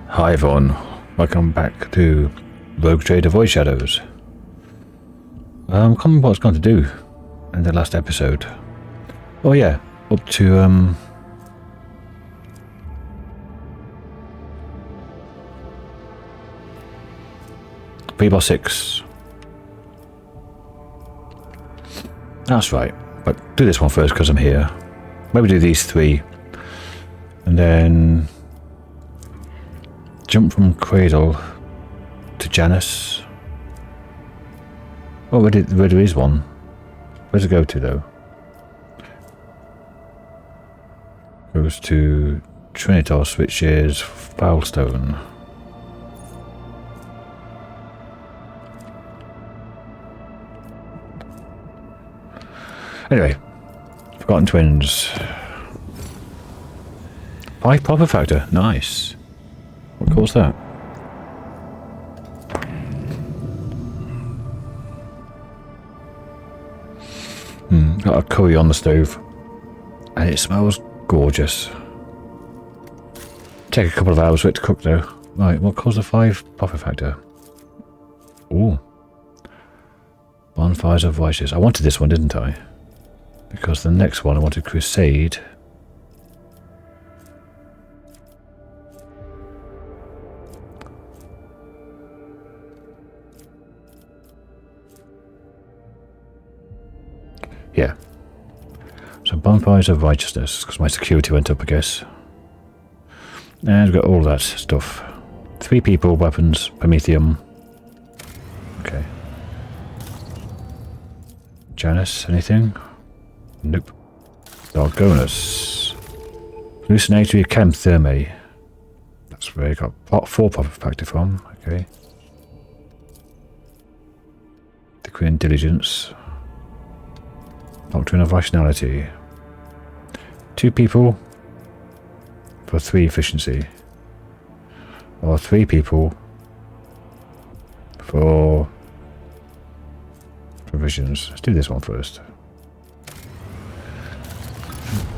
Hi everyone, welcome back to Rogue Trader Void Shadows. I can't remember what I was going to do in the last episode. Oh yeah, up to 3/6. That's right, but do this one first because I'm here. Maybe do these three, and then jump from Cradle to Janus. Oh, where there is one. Where's it go to though? Goes to Trinitos, which is Foulstone. Anyway, Forgotten Twins. 5 profit factor, nice. What caused that? Got a curry on the stove, and it smells gorgeous. Take a couple of hours for it to cook though. Right, what caused the 5 profit factor? Ooh. Bonfires of Voices. I wanted this one, didn't I? Because the next one I wanted Crusade. Yeah. So Bonfires of Righteousness, because my security went up, I guess. And we've got all that stuff. 3 people, weapons, Prometheum. Okay. Janus, anything? Nope. Koronus. Hallucinatory Chem Thermae. That's where I got 4 profit factor from. Okay. Decreeing Diligence. Doctrine of Rationality. 2 people for 3 efficiency. Or 3 people for provisions. Let's do this one first.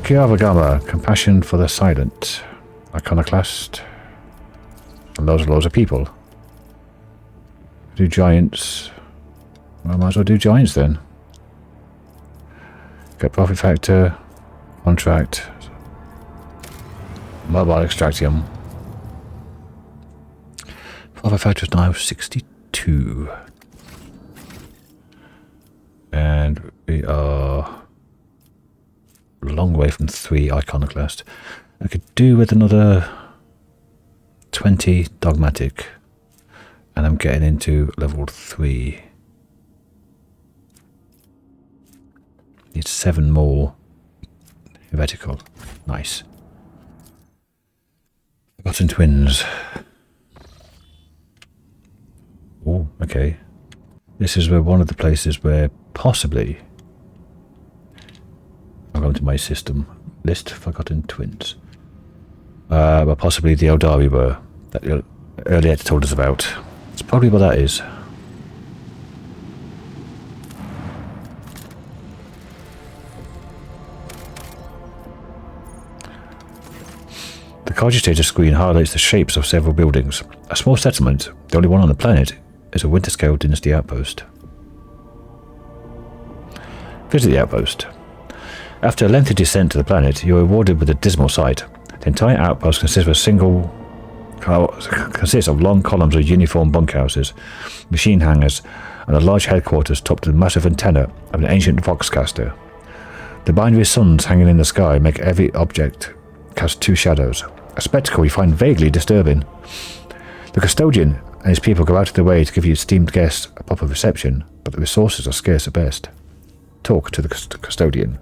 Kiavagama, Compassion for the Silent. Iconoclast. And loads of people. Do Giants. Well, I might as well do Giants then. Get profit factor, contract, mobile extractium. Profit factor is now 62. And we are a long way from 3 iconoclast. I could do with another 20 dogmatic, and I'm getting into level 3. Need 7 more heretical. Nice. Forgotten Twins. Oh, okay. This is where one of the places where possibly I'll go into my system list. Forgotten Twins. But possibly the Aeldari were that earlier told us about. It's probably what that is. The cogitator screen highlights the shapes of several buildings. A small settlement, the only one on the planet, is a Winterscale dynasty outpost. Visit the outpost. After a lengthy descent to the planet, you are rewarded with a dismal sight. The entire outpost consists of long columns of uniform bunkhouses, machine hangars, and a large headquarters topped with a massive antenna of an ancient voxcaster. The binary suns hanging in the sky make every object cast 2 shadows. A spectacle you find vaguely disturbing. The custodian and his people go out of their way to give you esteemed guests a proper reception, but the resources are scarce at best. Talk to the custodian.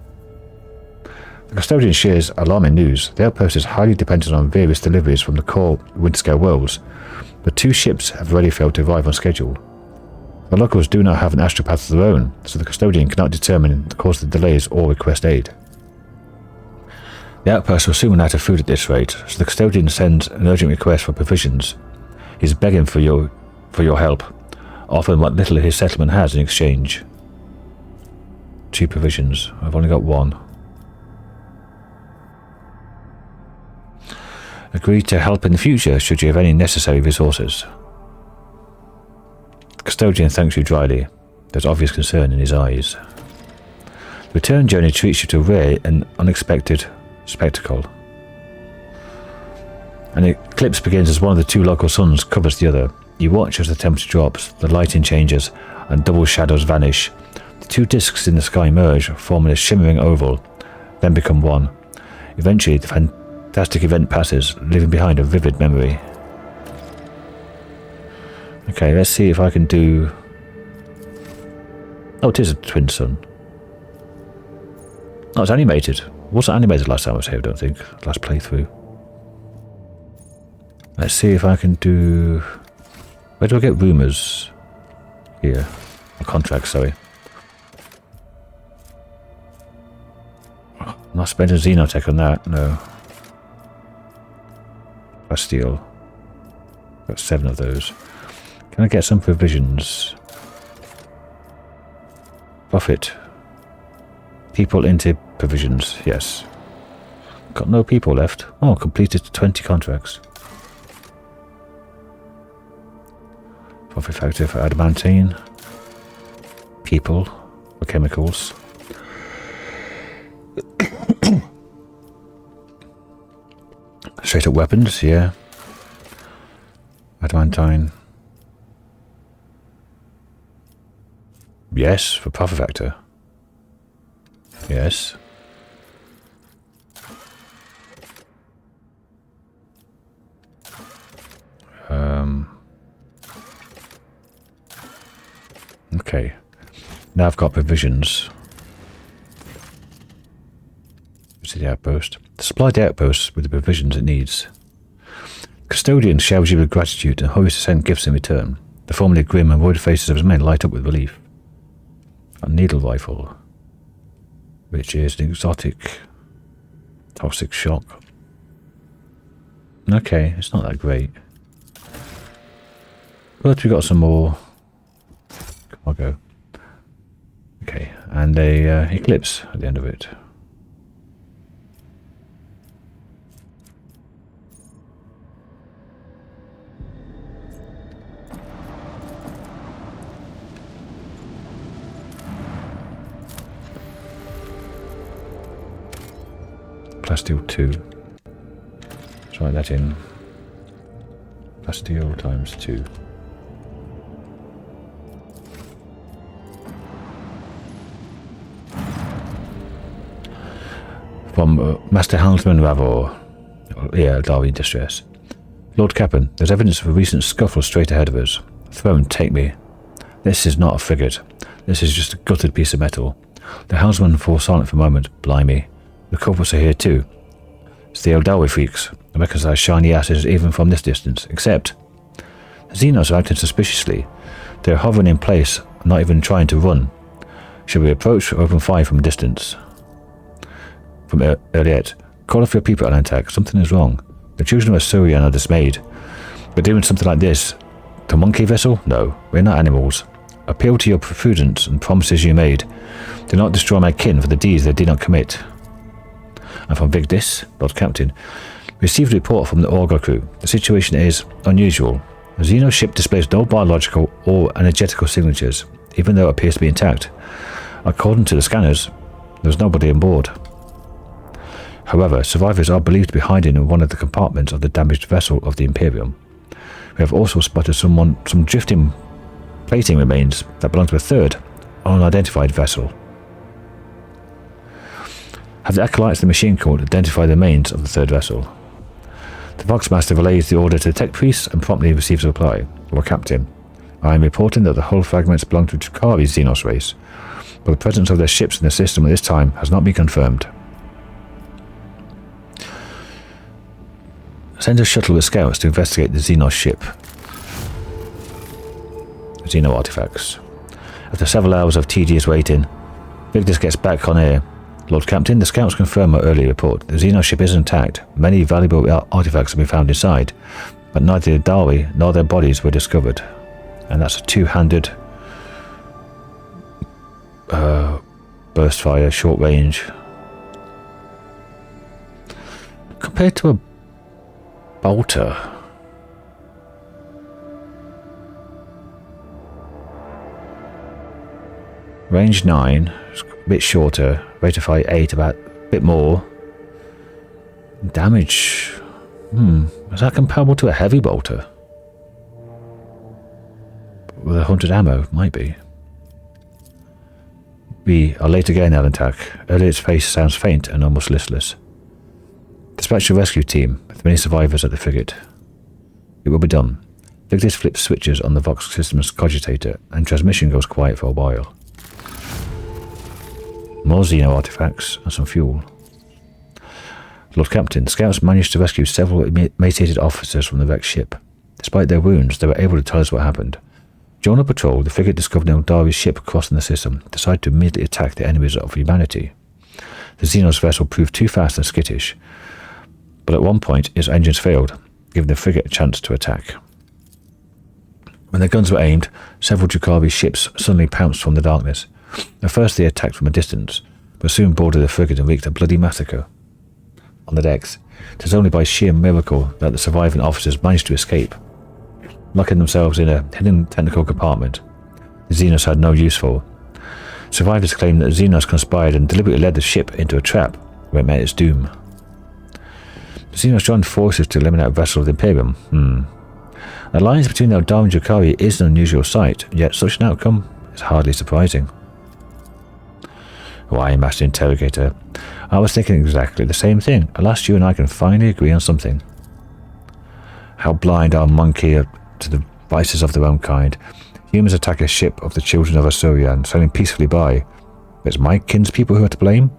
The custodian shares alarming news. The outpost is highly dependent on various deliveries from the core Winterscale worlds, but 2 ships have already failed to arrive on schedule. The locals do not have an astropath of their own, so the custodian cannot determine the cause of the delays or request aid. The outpost will soon run out of food at this rate, so the custodian sends an urgent request for provisions. He is begging for your help, offering what little his settlement has in exchange. 2 provisions. I've only got 1. Agree to help in the future should you have any necessary resources. The custodian thanks you dryly. There's obvious concern in his eyes. The return journey treats you to a rare and unexpected spectacle. An eclipse begins as one of the two local suns covers the other. You watch as the temperature drops, the lighting changes, and double shadows vanish. The two discs in the sky merge, forming a shimmering oval, then become one. Eventually, the fantastic event passes, leaving behind a vivid memory. Okay, let's see if I can do... Oh, it is a twin sun. Oh, it's animated. It wasn't animated last time I was here, I don't think. Last playthrough. Let's see if I can do... Where do I get rumours? Here. Or contracts, sorry. I'm not spending Xenotech on that, no. Bastille. Got 7 of those. Can I get some provisions? Profit. People into provisions, yes. Got no people left. Oh, completed 20 contracts. Profit factor for adamantine. People for chemicals. Straight up weapons, yeah. Adamantine. Yes, for profit factor. Yes. Okay. Now I've got provisions. To the outpost. Supply the outpost with the provisions it needs. Custodian showers you with gratitude and hurries to send gifts in return. The formerly grim and worried faces of his men light up with relief. A needle rifle, which is an exotic toxic shock. Okay, it's not that great. But we got some more cargo. Okay, and a eclipse at the end of it. Plasteel 2. Let's write that in. Plasteel times 2. From Master Helmsman Ravor. Yeah, Aeldari in distress. Lord Captain, there's evidence of a recent scuffle straight ahead of us. Throne, take me. This is not a frigate. This is just a gutted piece of metal. The helmsman falls silent for a moment. Blimey. The culprits are here too. It's the Aeldari freaks. I recognize shiny asses even from this distance. Except, the Xenos are acting suspiciously. They're hovering in place, not even trying to run. Should we approach or open fire from a distance? From Eliette, call off your people and attack. Something is wrong. The children of Assyrian are dismayed. We're doing something like this. The monkey vessel? No, we're not animals. Appeal to your prudence and promises you made. Do not destroy my kin for the deeds they did not commit. And from Vigdis, Lord Captain, received a report from the Orga crew. The situation is unusual. The Xeno ship displays no biological or energetical signatures, even though it appears to be intact. According to the scanners, there was nobody on board. However, survivors are believed to be hiding in one of the compartments of the damaged vessel of the Imperium. We have also spotted some drifting plating remains that belong to a third, unidentified vessel. Have the acolytes of the machine court identify the remains of the third vessel? The Voxmaster relays the order to the tech priests and promptly receives a reply. Lord Captain, I am reporting that the hull fragments belong to Chikari's Xenos race, but the presence of their ships in the system at this time has not been confirmed. Send a shuttle with scouts to investigate the Xenos ship. Xeno artifacts. After several hours of tedious waiting, Vigdis gets back on air. Lord Captain, the scouts confirm our earlier report. The Xenos ship is intact. Many valuable artifacts have been found inside, but neither the Aeldari nor their bodies were discovered. And that's a two-handed burst fire, short range. Compared to a bolter. Range 9, a bit shorter. Rate of fire 8, about a bit more. Damage. Is that comparable to a heavy bolter? With 100 ammo, might be. We are late again, attack. Earlier its face sounds faint and almost listless. Dispatch a rescue team with many survivors at the frigate. It will be done. Victus flips switches on the Vox system's cogitator and transmission goes quiet for a while. More Xeno artifacts and some fuel. Lord Captain, scouts managed to rescue several emaciated officers from the wrecked ship. Despite their wounds, they were able to tell us what happened. During a patrol, the frigate discovered Aeldari's ship crossing the system, decided to immediately attack the enemies of humanity. The Xenos vessel proved too fast and skittish, but at one point its engines failed, giving the frigate a chance to attack. When their guns were aimed, several Drukhari ships suddenly pounced from the darkness. At first they attacked from a distance, but soon boarded the frigate and wreaked a bloody massacre. On the decks, it is only by sheer miracle that the surviving officers managed to escape. Locking themselves in a hidden technical compartment the Xenos had no use for. Survivors claim that the Xenos conspired and deliberately led the ship into a trap where it met its doom. The Xenos joined forces to eliminate a vessel of the Imperium. An alliance between the Aeldari and Drukhari is an unusual sight, yet such an outcome is hardly surprising. Why, Master Interrogator? I was thinking exactly the same thing. At last you and I can finally agree on something. How blind our monkey are to the vices of their own kind. Humans attack a ship of the children of Asurian, sailing peacefully by. It's my kinspeople who are to blame?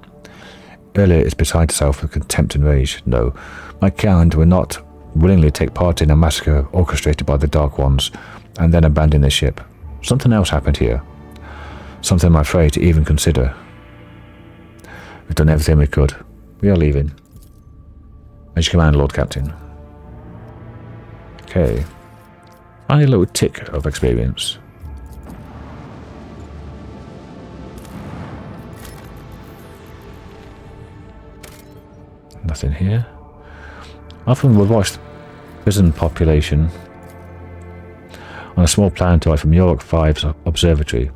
Earlier it's beside itself with contempt and rage. No, my kind will not willingly take part in a massacre orchestrated by the Dark Ones, and then abandon the ship. Something else happened here. Something I'm afraid to even consider. We've done everything we could. We are leaving. As you command, Lord Captain. Okay. Finally a little tick of experience. Nothing here. Often we'll watch the prison population on a small planetary from York 5's observatory.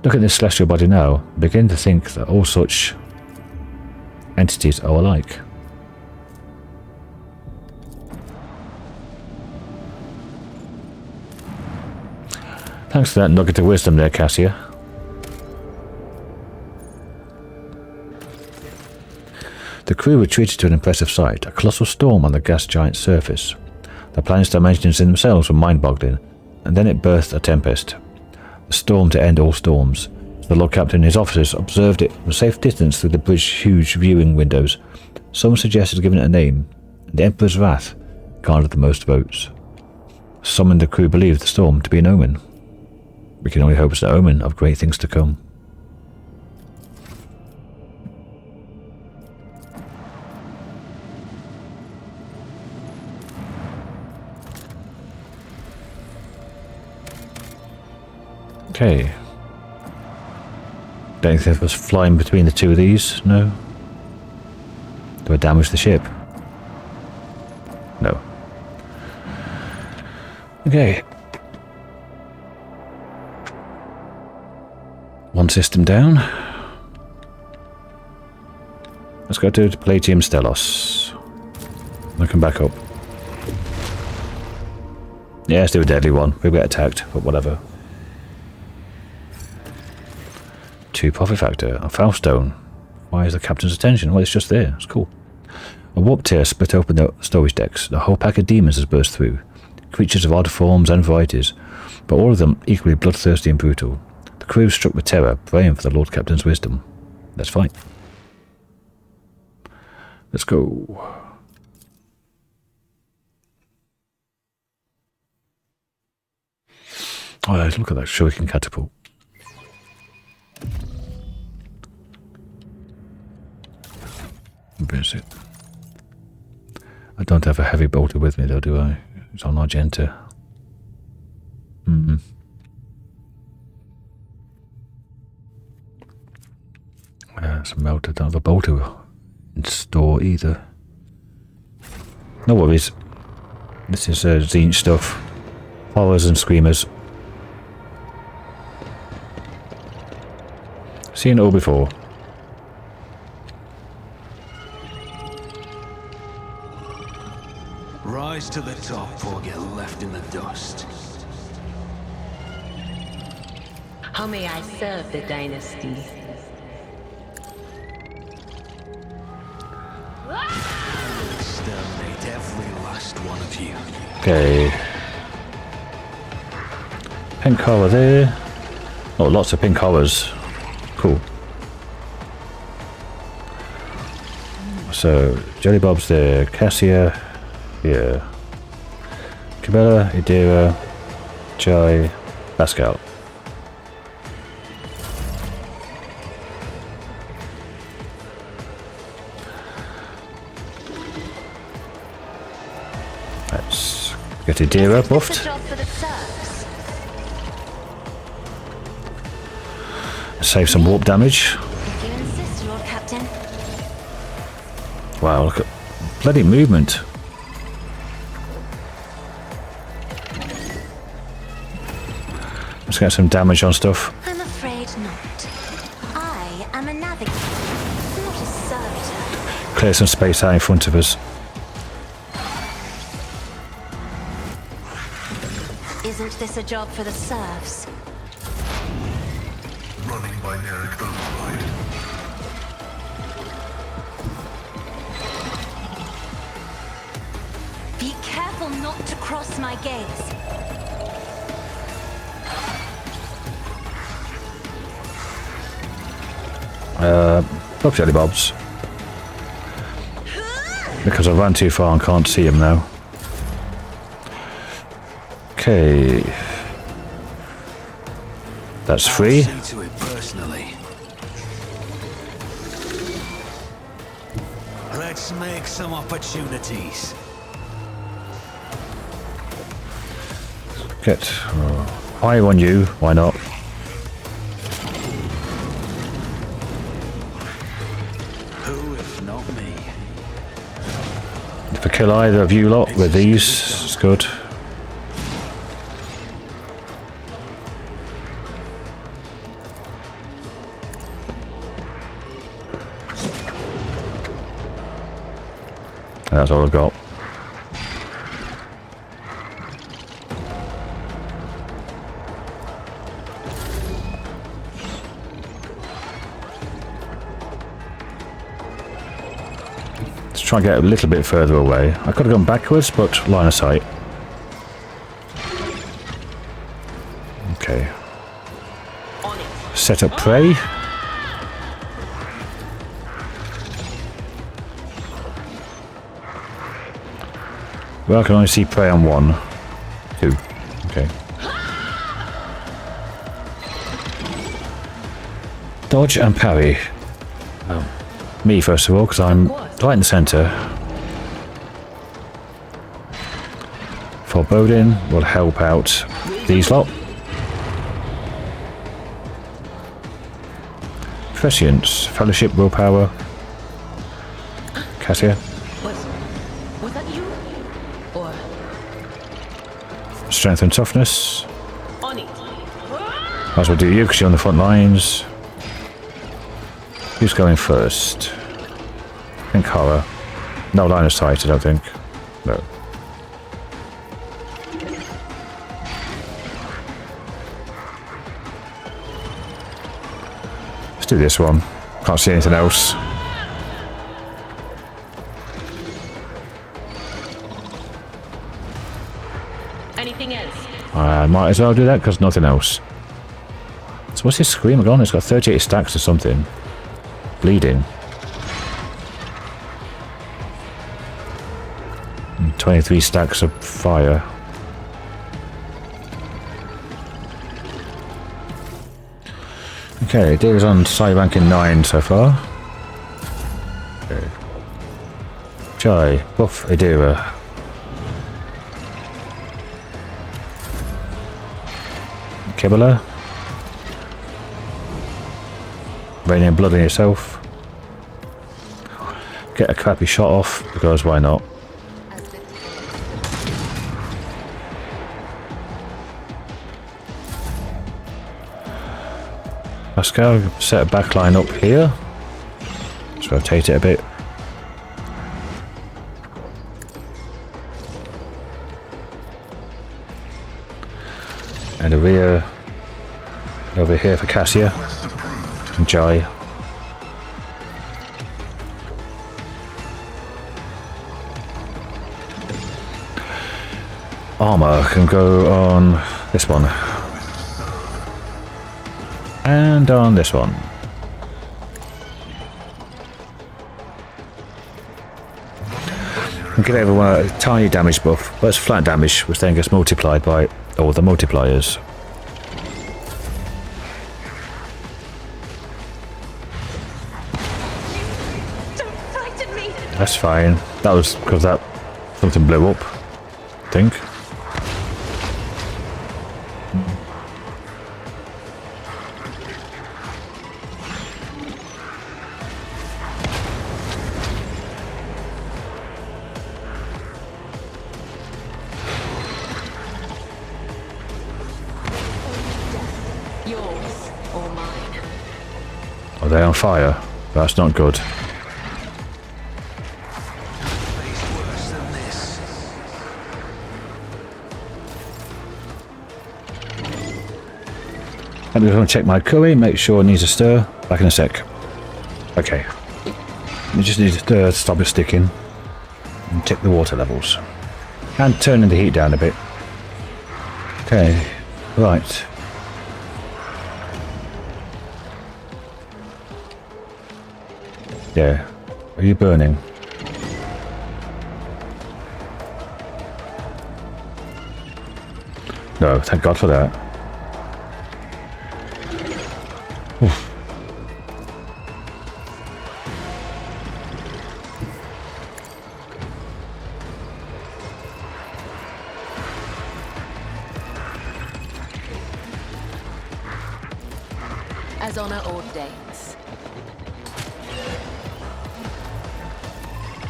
Look at this celestial body now. Begin to think that all such entities are alike. Thanks for that nugget of wisdom there, Cassia. The crew retreated to an impressive sight, a colossal storm on the gas giant's surface. The planet's dimensions in themselves were mind-boggling, and then it birthed a tempest. A storm to end all storms. The Lord Captain and his officers observed it from a safe distance through the bridge's huge viewing windows. Someone suggested giving it a name, and the Emperor's wrath garnered the most votes. Some in the crew believed the storm to be an omen. We can only hope it's an omen of great things to come. Okay. Don't think it was flying between the two of these? No. Do I damage the ship? No. Okay. One system down. Let's go to Palatium Stellos. I'll come back up. Yeah, let's do a deadly one. We'll get attacked, but whatever. 2 profit factor. A Foulstone. Why is the captain's attention? Well, it's just there. It's cool. A warp tear split open the storage decks. The whole pack of demons has burst through. Creatures of odd forms and varieties, but all of them equally bloodthirsty and brutal. The crew struck with terror, praying for the Lord Captain's wisdom. Let's fight. Let's go. Oh, look at that shuriken catapult. Where is it? I don't have a heavy bolter with me though, do I? It's on Argenta. It's a melter. Don't have a bolter in store either. No worries. This is Zinch stuff. Horrors and screamers. Seen it all before. Rise to the top or get left in the dust. How may I serve the dynasty? Exterminate every last one of you. Okay. Pink collar there. Oh, lots of pink collars. Cool. So, Jelly Bob's there. Cassia. Yeah. Cabela, Idira, Jai, Pascal. Let's get Idira buffed. Save some warp damage. If you insist, Lord Captain. Wow, look at bloody movement. Let's get some damage on stuff. I'm afraid not. I am a navigator, not a servitor. Clear some space out in front of us. Isn't this a job for the serfs? Running binary classified. Be careful not to cross my gaze. Up Jelly Bobs. Because I ran too far and can't see him now. Okay. That's free. I'll see to it personally. Let's make some opportunities. Get eye on you, why not? Who if not me? If I kill either of you lot with these, it's good. That's all I've got. Let's try and get a little bit further away. I could have gone backwards, but line of sight. Okay. Set up prey. Well, I can only see prey on one. Two. Okay. Dodge and parry. Oh. Me first of all, because I'm right in the centre. Foreboding will help out these lot. Prescience, Fellowship, Willpower. Cassia. Was that you? Or Strength and Toughness. on it? Might as well do you because you're on the front lines. Who's going first? I think Horror. No line of sight, I don't think. No. Let's do this one. Can't see anything else. Anything else? I might as well do that because nothing else. So what's this screamer gone? It's got 38 stacks or something. Bleeding. 23 stacks of fire. Okay, Dave's on side ranking 9 so far. Okay. Jai, buff Adira. Kibble. Raining blood on yourself. Get a crappy shot off, because why not? Pascal, set a backline up here. Just rotate it a bit. And a rear over here for Cassia and Jai. Armor can go on this one. And on this one. And give everyone a tiny damage buff, but it's flat damage, which then gets multiplied by all the multipliers. Don't frighten me! That's fine. That was because that something blew up, I think. Yours or mine? Are they on fire? That's not good. Face worse than this. I'm just going to check my curry, make sure it needs a stir. Back in a sec. Okay. You just need to stir to stop it sticking. And check the water levels. And turning the heat down a bit. Okay. Right. Yeah. Are you burning? No, thank God for that. Oof. As honor ordains.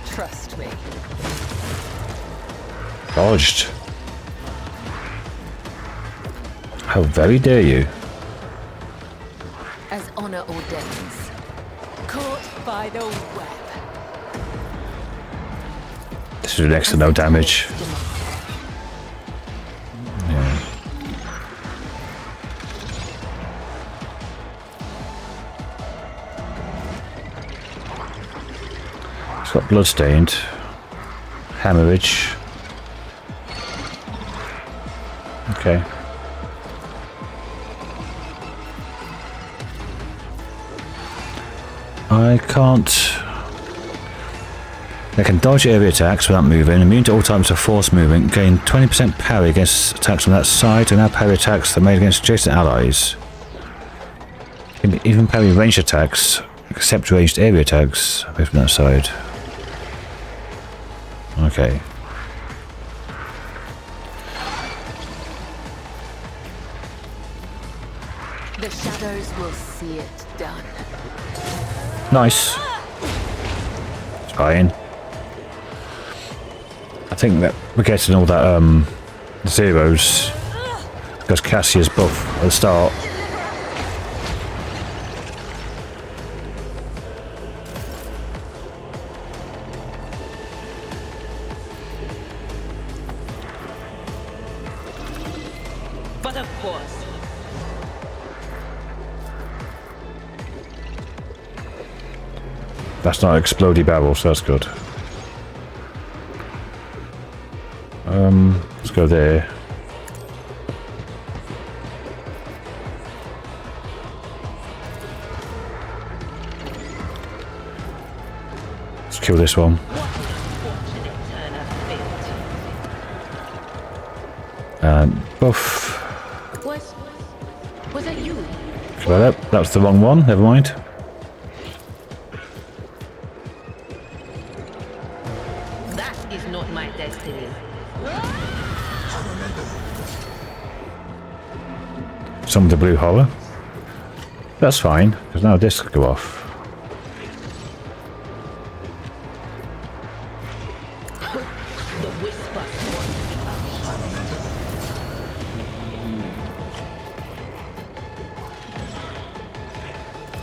Trust me. Dodged. How very dare you? As honor ordains. Caught by the web. This is next to no damage. Yeah. It's got bloodstained. Hemorrhage. Okay. I can't... They can dodge area attacks without moving, immune to all types of force movement, gain 20% parry against attacks on that side, and now parry attacks that are made against adjacent allies. Can even parry ranged attacks, except ranged area attacks away from that side. Okay. The shadows will see it done. Nice. It's fine. I think that we're getting all that zeros because Cassia's buff at the start. But of course. That's not explodey barrel, so that's good. Let's go there. Let's kill this one. And buff. Was that you? That was the wrong one, never mind. That is not my destiny. Some of the blue horror. That's fine, because now this could go off. The whisper.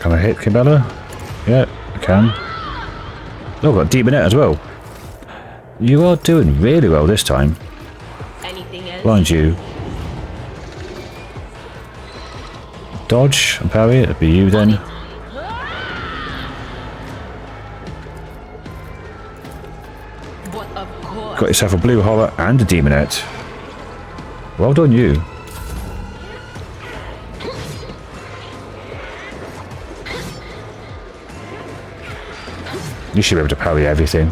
Can I hit Kibella? Yeah, I can. Oh, I've got Demonet as well. You are doing really well this time. Anything else? Blind you. Dodge and parry, it'd be you then. But of course. Got yourself a blue horror and a demonet. Well done, you. You should be able to parry everything.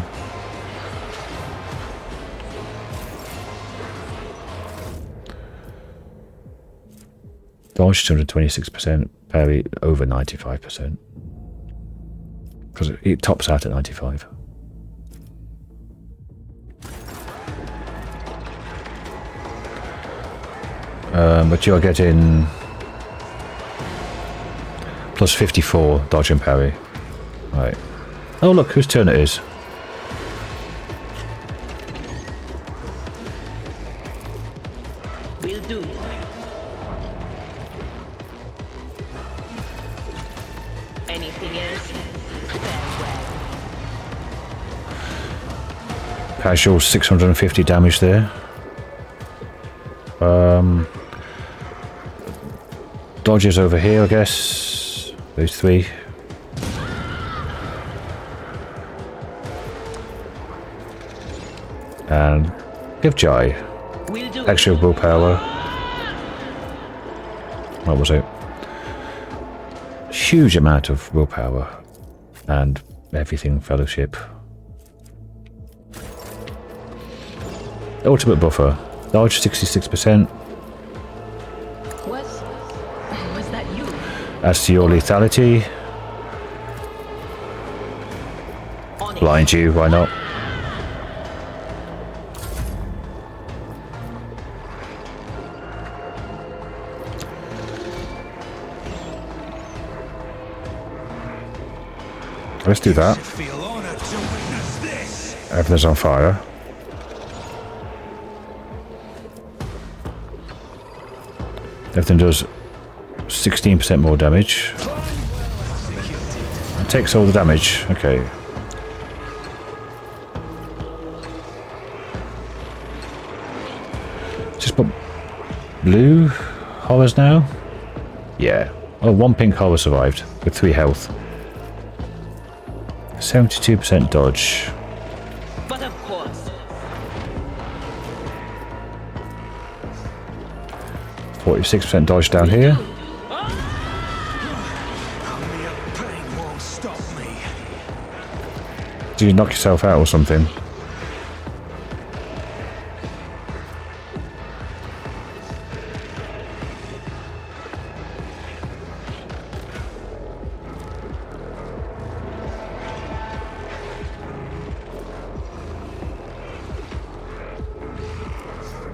Dodge 226%, parry over 95%. Because it tops out at 95. But you're getting plus 54 dodge and parry. Right. Oh look, whose turn it is. Will do. Anything else? Casual 650 damage there. Dodges over here, I guess. Those three. And give Jai Will do. extra willpower. What was it? Huge amount of willpower and everything fellowship. Ultimate buffer. Dodge 66%. Was that you? Adds to your lethality. On it. Blind you, why not? Let's do that. Feel honored to witness this. Everything's on fire. Everything does 16% more damage. It takes all the damage. Okay. Just put blue horrors now? Yeah. Oh, one pink horror survived with 3 health. 72% dodge. But of course. 46% dodge down here. Mere pain won't stop me. Did you knock yourself out or something?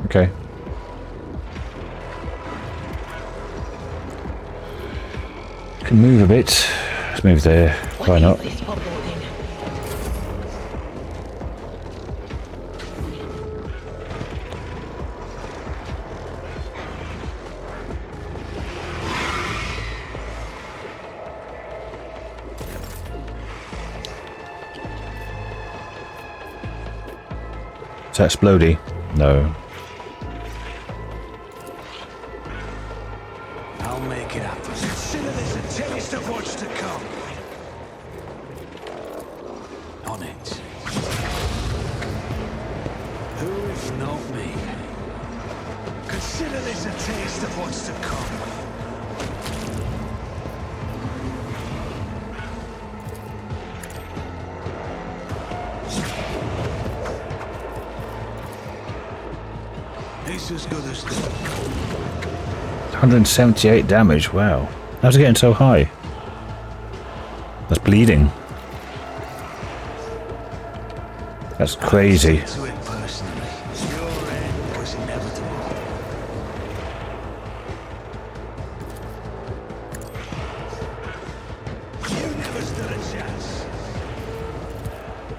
Okay. Can move a bit. Let's move there. Why not? What is this foreboding? Is that Splody? No. I'll make it happen. Consider this a taste of what's to come. On it. Who if not me? Consider this a taste of what's to come. It's as good as done. 178 damage, wow. How's it getting so high? That's bleeding. That's crazy. To it personally. Your end was inevitable. You never stood a chance.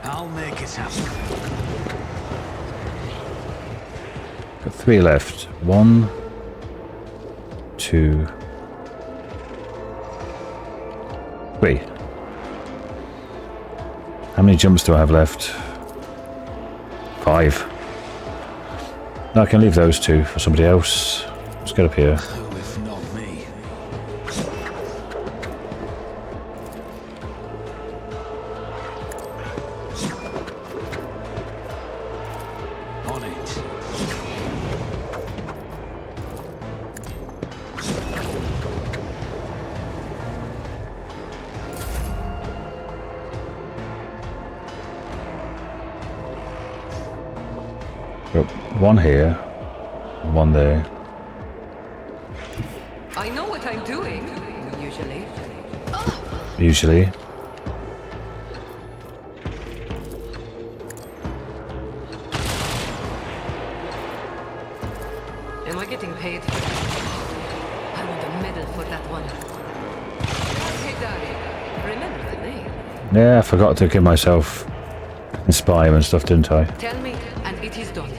I'll make it happen. Got 3 left. 1, 2, 3. How many jumps do I have left? 5. No, I can leave those 2 for somebody else. Let's get up here. Who if not me? On it. Got 1 here, 1 there. I know what I'm doing, usually. Usually. Am I getting paid? I want a medal for that one. Aeldari. Remember the name. Yeah, I forgot to give myself Inspire and stuff, didn't I? Tell me, and it is done.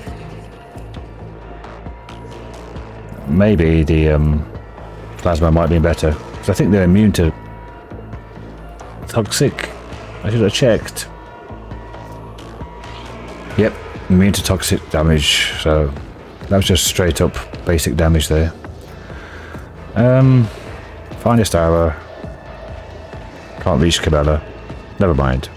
Maybe the plasma might be better. Because I think they're immune to toxic. I should have checked. Yep, immune to toxic damage. So that was just straight up basic damage there. Finest hour. Can't reach Cabela. Never mind.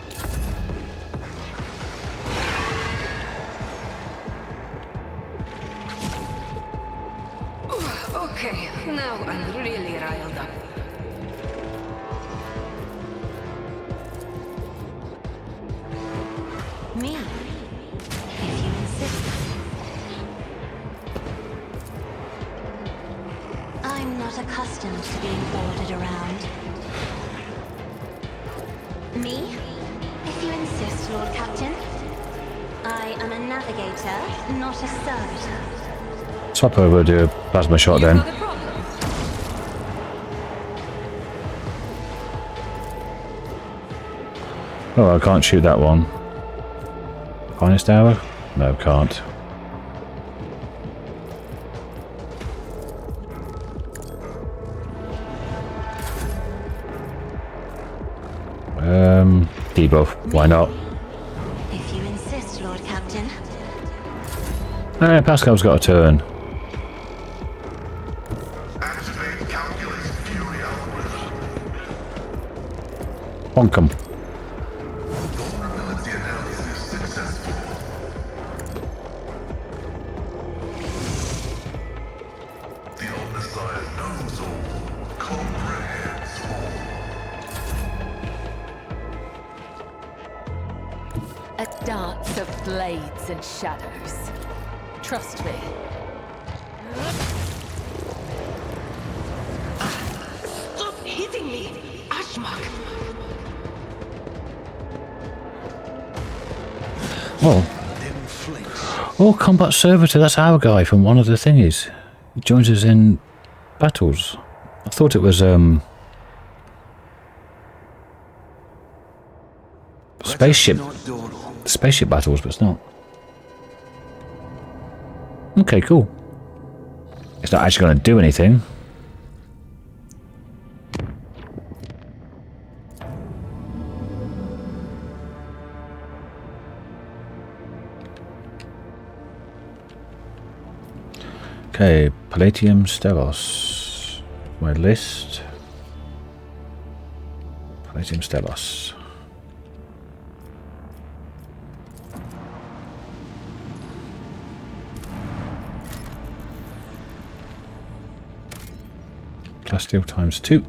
Okay, now I'm really riled up. Me, if you insist. I'm not accustomed to being ordered around. Me, if you insist, Lord Captain. I am a navigator, not a servitor. Swap over to a plasma shot then. Got a problem? Oh, I can't shoot that one. Finest hour? No, can't. Debuff. Why not? If you insist, Lord Captain. Pascal's got a turn. Activate calculus fury algorithm. Bonk 'em. Vulnerability analysis successful. The Omnissiah knows all, comprehends all. A dance of blades and shadows. Trust me. Stop hitting me! Ashmak! Oh, combat servitor, that's our guy from one of the thingies. He joins us in battles. I thought it was spaceship battles, but it's not. Okay, cool. It's not actually going to do anything. Okay, Palatium, Stellos. My list. Palatium, Stellos. Plasteel times 2.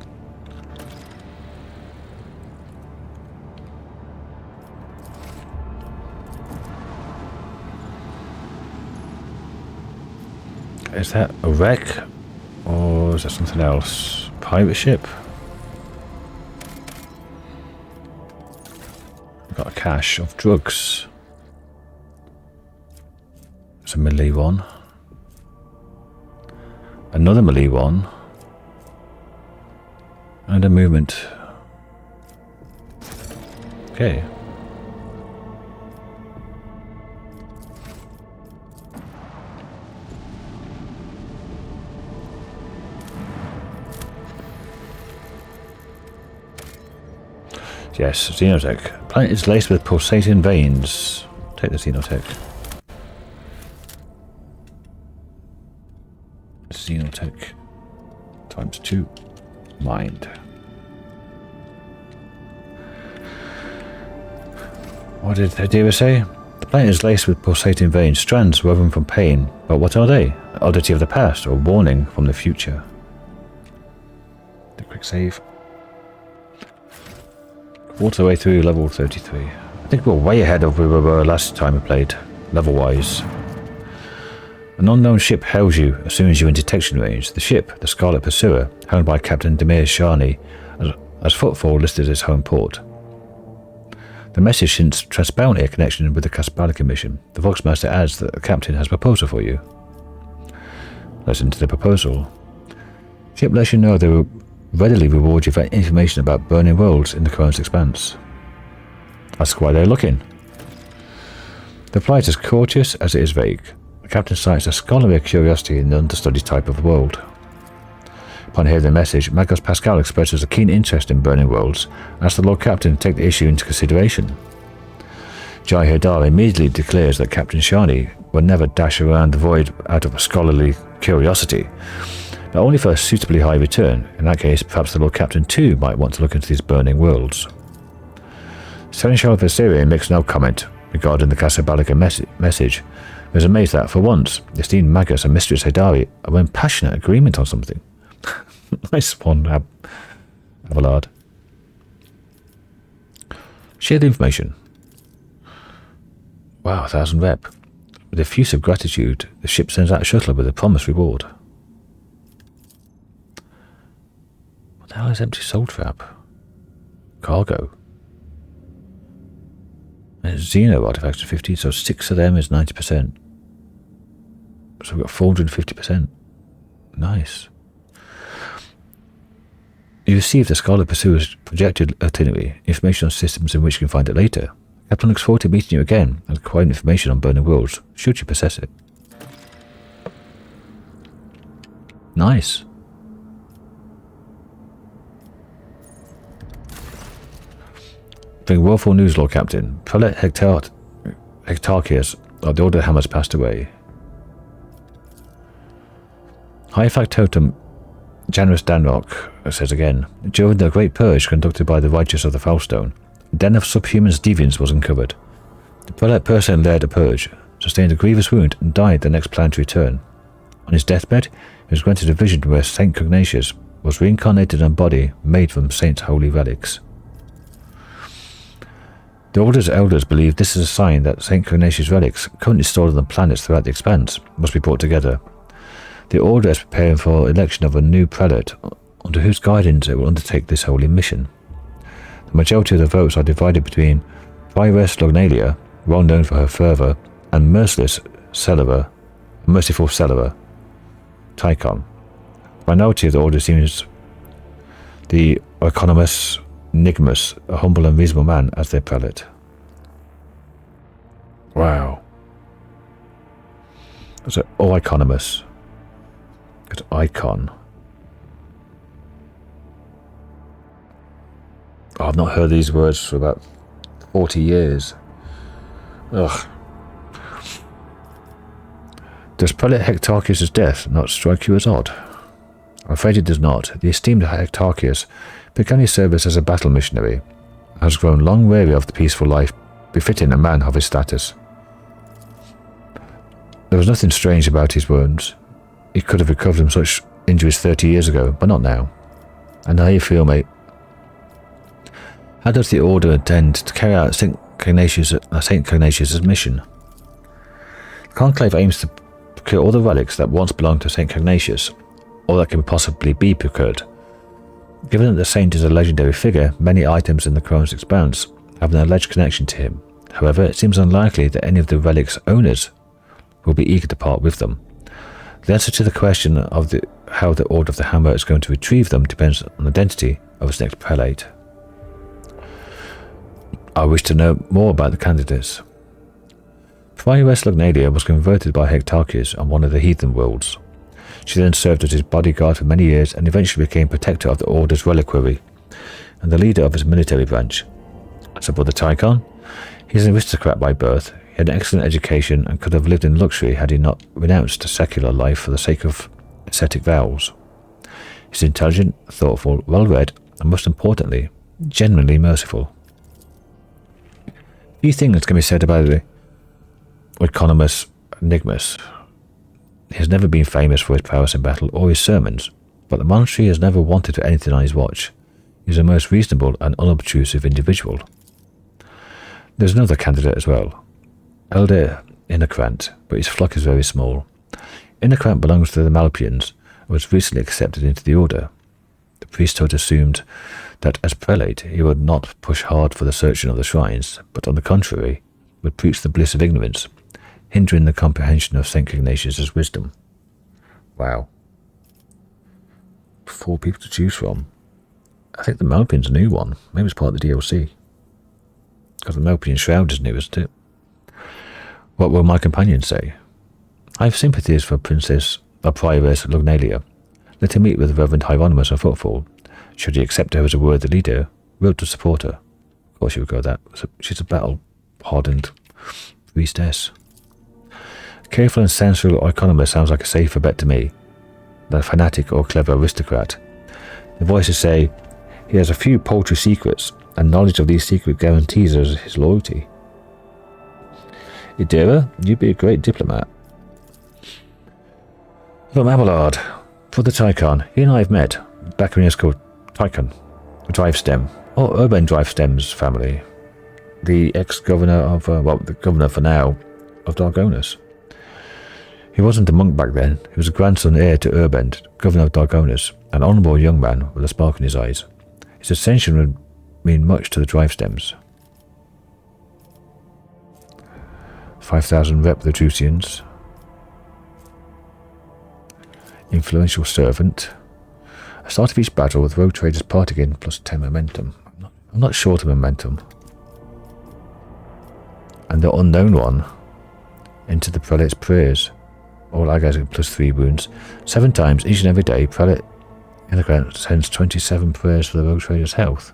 Is that a wreck or is that something else? Pirate ship? Got a cache of drugs. It's a melee one. Another melee one. And a movement. Okay. Yes, Xenotech. Planet is laced with pulsating veins. Take the Xenotech. Xenotech times 2. Mind. What did Heretic say? The planet is laced with pulsating veins, strands woven from pain. But what are they? Oddity of the past, or warning from the future? The quick save. Walked our way through level 33. I think we're way ahead of where we were last time we played, level-wise. An unknown ship hails you as soon as you're in detection range. The ship, the Scarlet Pursuer, helmed by Captain Demir Shani, as Footfall listed as home port. The message hints transparently a connection with the Kasballican mission. The Voxmaster adds that the captain has a proposal for you. Listen to the proposal. The ship lets you know they will readily reward you for information about burning worlds in the Koronus Expanse. Ask why they're looking. The reply is as courteous as it is vague. The captain cites a scholarly curiosity in the understudied type of world. Upon hearing the message, Magos Pascal expresses a keen interest in burning worlds and asks the Lord Captain to take the issue into consideration. Aeldari immediately declares that Captain Shani will never dash around the void out of a scholarly curiosity, but only for a suitably high return. In that case, perhaps the Lord Captain too might want to look into these burning worlds. Seneschal of Assyria makes no comment regarding the Kasballican message. He was amazed that, for once, the esteemed Magus and Mistress Aeldari are in passionate agreement on something. Nice one, Abelard. Share the information. Wow, 1,000 rep. With effusive gratitude, the ship sends out a shuttle with a promised reward. What the hell is empty soul trap? Cargo. And Xeno artifacts are 50, so 6 of them is 90%. So we've got 450%. Nice. You received the Scarlet Pursuer's projected itinerary, information on systems in which you can find it later. Captain looks forward to meeting you again and acquiring information on burning worlds, should you possess it. Nice. Bring woeful news, Lord Captain. Prelate Hectarchius of the Order of Hammers passed away. High Factotum Janus Danrock says again, during the Great Purge conducted by the righteous of the Foulstone, a den of subhuman deviants was uncovered. The prelate personally led a purge, sustained a grievous wound, and died the next planetary turn. On his deathbed, he was granted a vision where Saint Cognatius was reincarnated in a body made from Saint's holy relics. The Order's elders believe this is a sign that Saint Cognatius' relics, currently stored on the planets throughout the Expanse, must be brought together. The Order is preparing for election of a new prelate, under whose guidance it will undertake this holy mission. The majority of the votes are divided between Pyro Lognalia, well known for her fervour, and merciful Celera, Tychon. The minority of the Order seems the Economus Nigmus, a humble and reasonable man, as their prelate. Wow. That's an Oikonomus. Good icon. Oh, I've not heard these words for about 40 years. Ugh. Does Prelate Hectarchius' death not strike you as odd? I'm afraid it does not. The esteemed Hectarchius began his service as a battle missionary, and has grown long weary of the peaceful life befitting a man of his status. There was nothing strange about his wounds. He could have recovered from such injuries 30 years ago, but not now. And how you feel, mate? How does the Order intend to carry out Saint Cognatius' mission? The Conclave aims to procure all the relics that once belonged to Saint Cognatius, or that can possibly be procured. Given that the saint is a legendary figure, many items in the Koronus Expanse have an alleged connection to him. However, it seems unlikely that any of the relics' owners will be eager to part with them. The answer to the question of how the Order of the Hammer is going to retrieve them depends on the identity of its next prelate. I wish to know more about the candidates. Prioress Lognalia was converted by Hectarchius on one of the heathen worlds. She then served as his bodyguard for many years and eventually became protector of the Order's reliquary and the leader of its military branch. As a brother Tychon, he is an aristocrat by birth. He had an excellent education and could have lived in luxury had he not renounced a secular life for the sake of ascetic vows. He is intelligent, thoughtful, well-read, and most importantly, genuinely merciful. Few things can be said about the Koronus Expanse. He has never been famous for his prowess in battle or his sermons, but the monastery has never wanted for anything on his watch. He is a most reasonable and unobtrusive individual. There is another candidate as well, Elder Innerkrant, but his flock is very small. Innerkrant belongs to the Malpians and was recently accepted into the order. The priesthood assumed that as prelate he would not push hard for the searching of the shrines, but on the contrary, would preach the bliss of ignorance, hindering the comprehension of St. Ignatius's wisdom. Wow. 4 people to choose from. I think the Malpian's a new one. Maybe it's part of the DLC. Because the Malpian Shroud is new, isn't it? What will my companion say? I have sympathies for Princess or Prioress Lugnalia. Let him meet with Reverend Hieronymus on footfall. Should he accept her as a worthy leader, will to support her. Of course you would go with that. She's a battle-hardened priestess. Careful and sensual economist sounds like a safer bet to me than a fanatic or clever aristocrat. The voices say he has a few paltry secrets, and knowledge of these secrets guarantees his loyalty. Idira, you'd be a great diplomat. From Abelard, Brother Tychon, he and I have met back when he was called Tychon, Drivestem, or Urban Drivestem's family. The ex-governor of, the governor for now, of Dargonus. He wasn't a monk back then. He was a grandson heir to Urbend, governor of Dargonus, an honourable young man with a spark in his eyes. His ascension would mean much to the Drivestems. 5,000 rep the Drusians. Influential servant. A start of each battle with rogue traders parting in plus 10 momentum. I'm not short of momentum. And the unknown one. Into the prelate's prayers. All allies get plus 3 wounds. 7 times each and every day, prelate Innerkrant sends 27 prayers for the rogue trader's health.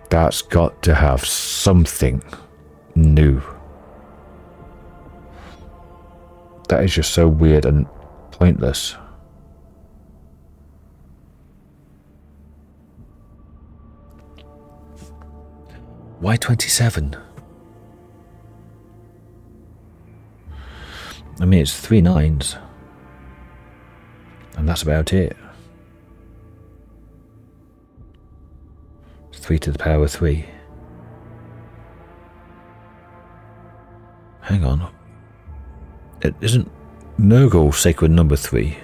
That's got to have something new. That is just so weird and pointless. Why 27? I mean, it's 3 9s. And that's about it. 3 to the power of 3. Hang on. It isn't Nurgle sacred number 3.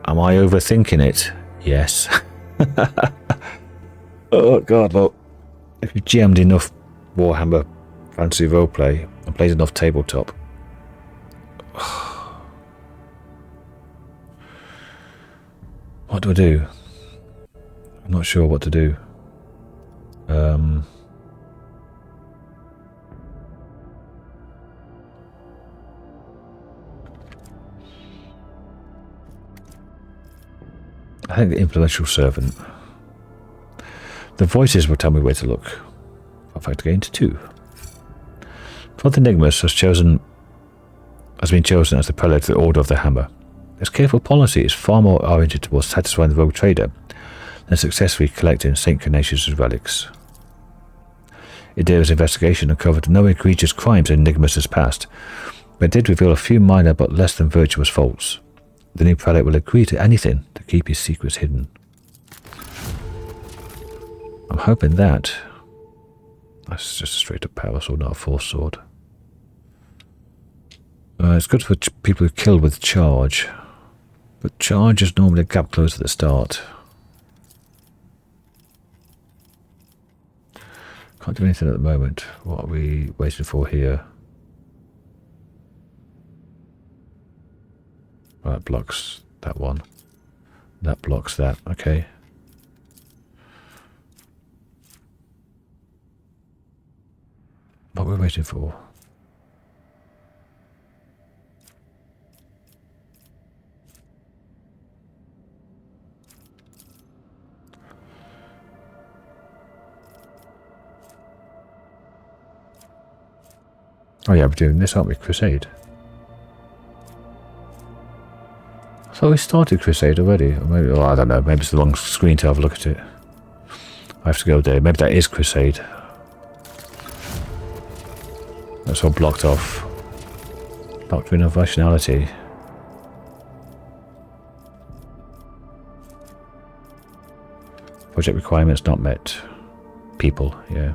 Am I overthinking it? Yes. Oh god, look. If you've GM'd enough Warhammer Fantasy Roleplay and played enough tabletop. What do I do? I'm not sure what to do. I think the influential servant. The voices will tell me where to look. I'll factor gain to 2. Father Enigmus has been chosen as the prelate of the Order of the Hammer. His careful policy is far more oriented towards satisfying the rogue trader than successfully collecting St. Ignatius' relics. Idira's investigation uncovered no egregious crimes in Enigmus' past, but it did reveal a few minor but less than virtuous faults. The new prelate will agree to anything to keep his secrets hidden. I'm hoping that... That's just a straight up power sword, not a force sword. It's good for people who kill with charge. But charge is normally a gap close at the start. Can't do anything at the moment. What are we waiting for here? Well, that blocks that one. That blocks that. Okay. What we're waiting for? Oh yeah, we're doing this, aren't we? Crusade. I thought we started Crusade already. Or maybe, I don't know. Maybe it's the wrong screen to have a look at it. I have to go there. Maybe that is Crusade. That's all blocked off. Doctrine of rationality. Project requirements not met. People, yeah.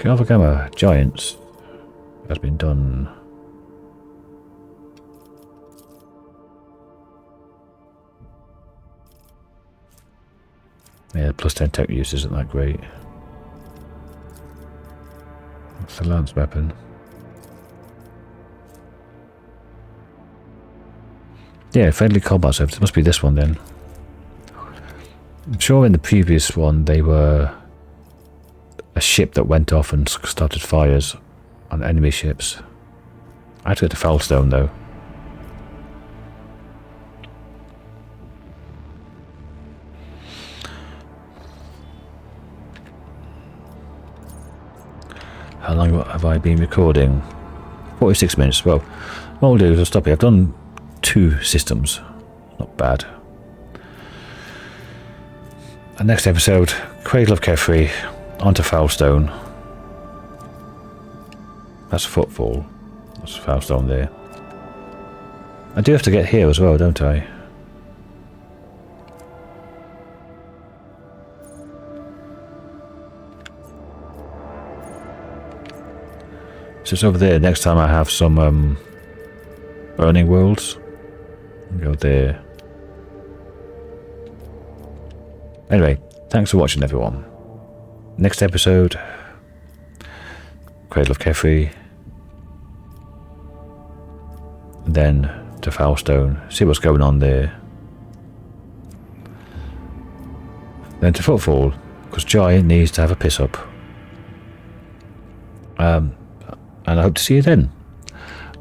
Alpha Gamma, Giants. Has been done. Yeah, plus 10 tech use isn't that great. That's the lance weapon. Yeah, friendly combat service. It must be this one then. I'm sure in the previous one they were a ship that went off and started fires on enemy ships. I had to go to Foulstone though. How long have I been recording? 46 minutes. Well, what we'll do is I'll stop here. I've done 2 systems. Not bad. And next episode, Cradle of Kefri, onto Foulstone. That's Footfall. That's Foulstone there. I do have to get here as well, don't I? So it's over there. Next time I have some burning worlds. Go there. Anyway, thanks for watching everyone. Next episode, Cradle of Kefri, then to Foulstone, see what's going on there, then to Footfall, because Giant needs to have a piss up, and I hope to see you then.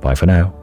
Bye for now.